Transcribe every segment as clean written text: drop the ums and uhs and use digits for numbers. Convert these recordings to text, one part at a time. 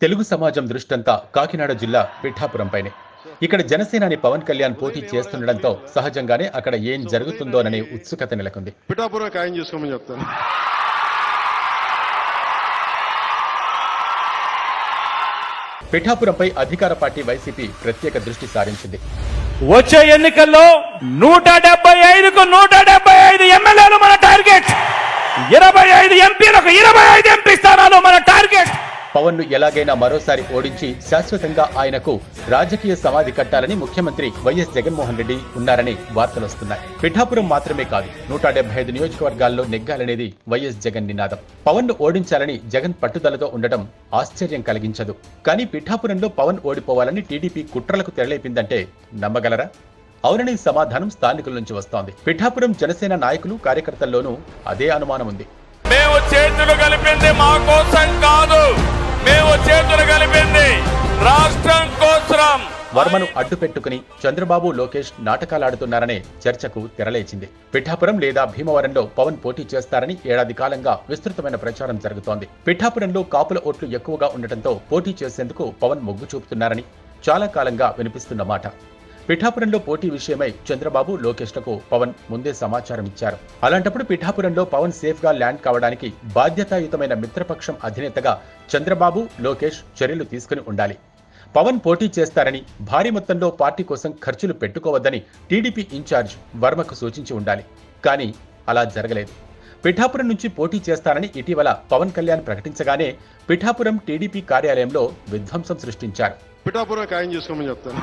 తెలుగు సమాజం దృష్టంతా కాకినాడ జిల్లా పిఠాపురంపైనే. ఇక్కడ జనసేనాని పవన్ కళ్యాణ్ పోటీ చేస్తుండడంతో సహజంగానే అక్కడ ఏం జరుగుతుందోననే ఉత్సుకత నెలకొంది. పిఠాపురం ఖాయం చేసుకోమని చెప్తాను. పిఠాపురంపై అధికార పార్టీ వైసీపీ ప్రత్యేక దృష్టి సారించింది. వచ్చే ఎన్నికల్లో 175కు 175 ఎమ్మెల్యేలు మన టార్గెట్, 25 ఎంపీలకు 25 ఎంపీ స్థానాలు మన టార్గెట్. పవన్ ను ఎలాగైనా మరోసారి ఓడించి శాశ్వతంగా ఆయనకు రాజకీయ సమాధి కట్టాలని ముఖ్యమంత్రి వైఎస్ జగన్మోహన్ రెడ్డి ఉన్నారని వార్తలు వస్తున్నాయి. పిఠాపురం మాత్రమే కాదు, 175 నియోజకవర్గాల్లో నెగ్గాలనేది వైఎస్ జగన్ నినాదం. పవన్ ను ఓడించాలని జగన్ పట్టుదలతో ఉండటం ఆశ్చర్యం కలిగించదు. కానీ పిఠాపురంలో పవన్ ఓడిపోవాలని టీడీపీ కుట్రలకు తెరలేపిందంటే నమ్మగలరా? అవునని సమాధానం స్థానికుల నుంచి వస్తోంది. పిఠాపురం జనసేన నాయకులు కార్యకర్తల్లోనూ అదే అనుమానం ఉంది. మేము చేతులు కలిపింది మా కోసం కాదు, మేము చేతులు కలిపింది రాష్ట్రం కోసం. వర్మను అడ్డు పెట్టుకుని చంద్రబాబు, లోకేష్ నాటకాలాడుతున్నారనే చర్చకు తెరలేచింది. పిఠాపురం లేదా భీమవరంలో పవన్ పోటీ చేస్తారని ఏడాది కాలంగా విస్తృతమైన ప్రచారం జరుగుతోంది. పిఠాపురంలో కాపుల ఓట్లు ఎక్కువగా ఉండటంతో పోటీ చేసేందుకు పవన్ మొగ్గు చూపుతున్నారని చాలా కాలంగా వినిపిస్తున్న మాట. పిఠాపురంలో పోటీ విషయమై చంద్రబాబు, లోకేష్లకు పవన్ ముందే సమాచారం ఇచ్చారు. అలాంటప్పుడు పిఠాపురంలో పవన్ సేఫ్ గా ల్యాండ్ కావడానికి బాధ్యతాయుతమైన మిత్రపక్షం అధినేతగా చంద్రబాబు, లోకేష్ చర్యలు తీసుకుని ఉండాలి. పవన్ పోటీ చేస్తారని, భారీ మొత్తంలో పార్టీ కోసం ఖర్చులు పెట్టుకోవద్దని టీడీపీ ఇన్ఛార్జ్ వర్మకు సూచించి ఉండాలి. కానీ అలా జరగలేదు. పిఠాపురం నుంచి పోటీ చేస్తారని ఇటీవల పవన్ కళ్యాణ్ ప్రకటించగానే పిఠాపురం టీడీపీ కార్యాలయంలో విధ్వంసం సృష్టించారు. పిఠాపురం ఖాయం చేసుకోమని చెప్తాను.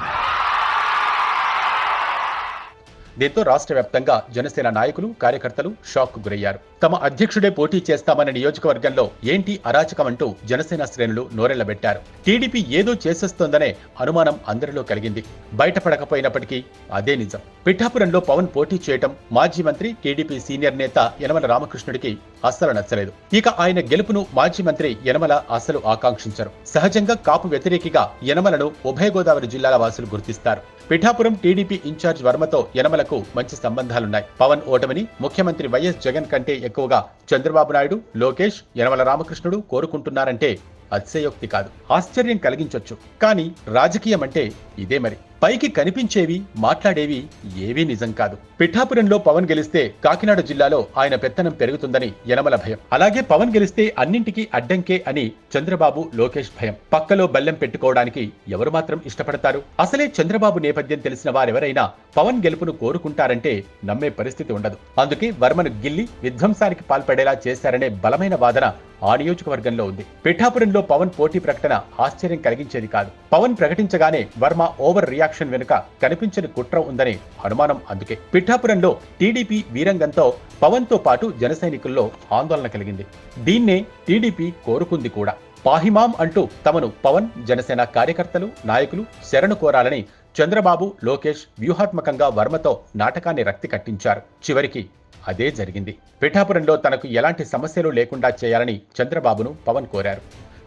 దీంతో రాష్ట్ర వ్యాప్తంగా జనసేన నాయకులు, కార్యకర్తలు షాక్ కు గురయ్యారు. తమ అధ్యక్షుడే పోటీ చేస్తామన్న నియోజకవర్గంలో ఏంటి అరాచకమంటూ జనసేన శ్రేణులు నోరెళ్లబెట్టారు. టీడీపీ ఏదో చేసేస్తోందనే అనుమానం అందరిలో కలిగింది. బయటపడకపోయినప్పటికీ అదే నిజం. పిఠాపురంలో పవన్ పోటీ చేయటం మాజీ మంత్రి, టీడీపీ సీనియర్ నేత యనమల రామకృష్ణుడికి అస్సలు నచ్చలేదు. ఇక ఆయన గెలుపును మాజీ మంత్రి యనమల అస్సలు ఆకాంక్షించరు. సహజంగా కాపు వ్యతిరేకిగా యనమలను ఉభయ గోదావరి జిల్లాల వాసులు గుర్తిస్తారు. పిఠాపురం టీడీపీ ఇన్ఛార్జ్ వర్మతో యనమలకు మంచి సంబంధాలున్నాయి. పవన్ ఓటమిని ముఖ్యమంత్రి వైఎస్ జగన్ కంటే ఎక్కువగా చంద్రబాబు నాయుడు, లోకేష్, యనమల రామకృష్ణుడు కోరుకుంటున్నారంటే అతిశయోక్తి కాదు, ఆశ్చర్యం కలిగించొచ్చు. కానీ రాజకీయం అంటే ఇదే మరి. పైకి కనిపించేవి, మాట్లాడేవి ఏవీ నిజం కాదు. పిఠాపురంలో పవన్ గెలిస్తే కాకినాడ జిల్లాలో ఆయన పెత్తనం పెరుగుతుందని యనమల భయం. అలాగే పవన్ గెలిస్తే అన్నింటికీ అడ్డంకే అని చంద్రబాబు, లోకేష్ భయం. పక్కలో బెల్లం పెట్టుకోవడానికి ఎవరు మాత్రం ఇష్టపడతారు? అసలే చంద్రబాబు నేపథ్యం తెలిసిన వారెవరైనా పవన్ గెలుపును కోరుకుంటారంటే నమ్మే పరిస్థితి ఉండదు. అందుకే వర్మను గిల్లి విధ్వంసానికి పాల్పడేలా చేశారనే బలమైన వాదన ఆ నియోజకవర్గంలో ఉంది. పిఠాపురంలో పవన్ పోటీ ప్రకటన ఆశ్చర్యం కలిగించేది కాదు. పవన్ ప్రకటించగానే వర్మ ఓవర్ రియాక్షన్ వెనుక కనిపించని కుట్ర ఉందనే అనుమానం. అందుకే పిఠాపురంలో టీడీపీ వీరంగంతో పవన్ తో పాటు జన సైనికుల్లో ఆందోళన కలిగింది. దీన్నే టీడీపీ కోరుకుంది కూడా. పాహిమాం అంటూ తమను పవన్, జనసేన కార్యకర్తలు, నాయకులు శరణు కోరాలని చంద్రబాబు, లోకేష్ వ్యూహాత్మకంగా వర్మతో నాటకాన్ని రక్తి కట్టించారు. చివరికి అదే జరిగింది. పిఠాపురంలో తనకు ఎలాంటి సమస్యలు లేకుండా చేయాలని చంద్రబాబును పవన్ కోరారు.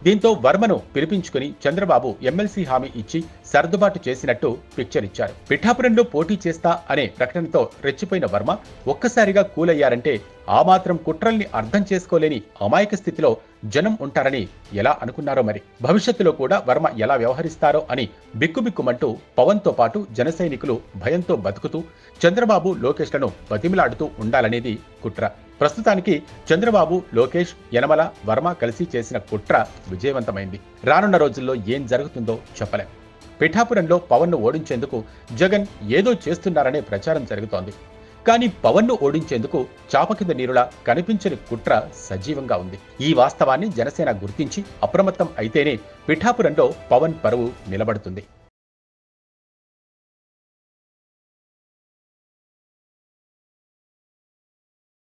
దీంతో వర్మను పిలిపించుకుని చంద్రబాబు ఎమ్మెల్సీ హామీ ఇచ్చి సర్దుబాటు చేసినట్టు పిక్చర్ ఇచ్చారు. పిఠాపురంలో పోటీ చేస్తా అనే ప్రకటనతో రెచ్చిపోయిన వర్మ ఒక్కసారిగా కూలయ్యారంటే ఆ మాత్రం కుట్రల్ని అర్థం చేసుకోలేని అమాయక స్థితిలో జనం ఉంటారని ఎలా అనుకున్నారో మరి. భవిష్యత్తులో కూడా వర్మ ఎలా వ్యవహరిస్తారో అని బిక్కుబిక్కుమంటూ పవన్ తో పాటు జన సైనికులు భయంతో బతుకుతూ చంద్రబాబు, లోకేష్లను బతిమిలాడుతూ ఉండాలనేది కుట్ర. ప్రస్తుతానికి చంద్రబాబు, లోకేష్, యనమల, వర్మ కలిసి చేసిన కుట్ర విజయవంతమైంది. రానున్న రోజుల్లో ఏం జరుగుతుందో చెప్పలేం. పిఠాపురంలో పవన్ ను ఓడించేందుకు జగన్ ఏదో చేస్తున్నారనే ప్రచారం జరుగుతోంది. కానీ పవన్ ను ఓడించేందుకు చాప కింద నీరులా కనిపించని కుట్ర సజీవంగా ఉంది. ఈ వాస్తవాన్ని జనసేన గుర్తించి అప్రమత్తం అయితేనే పిఠాపురంలో పవన్ పరువు నిలబడుతుంది.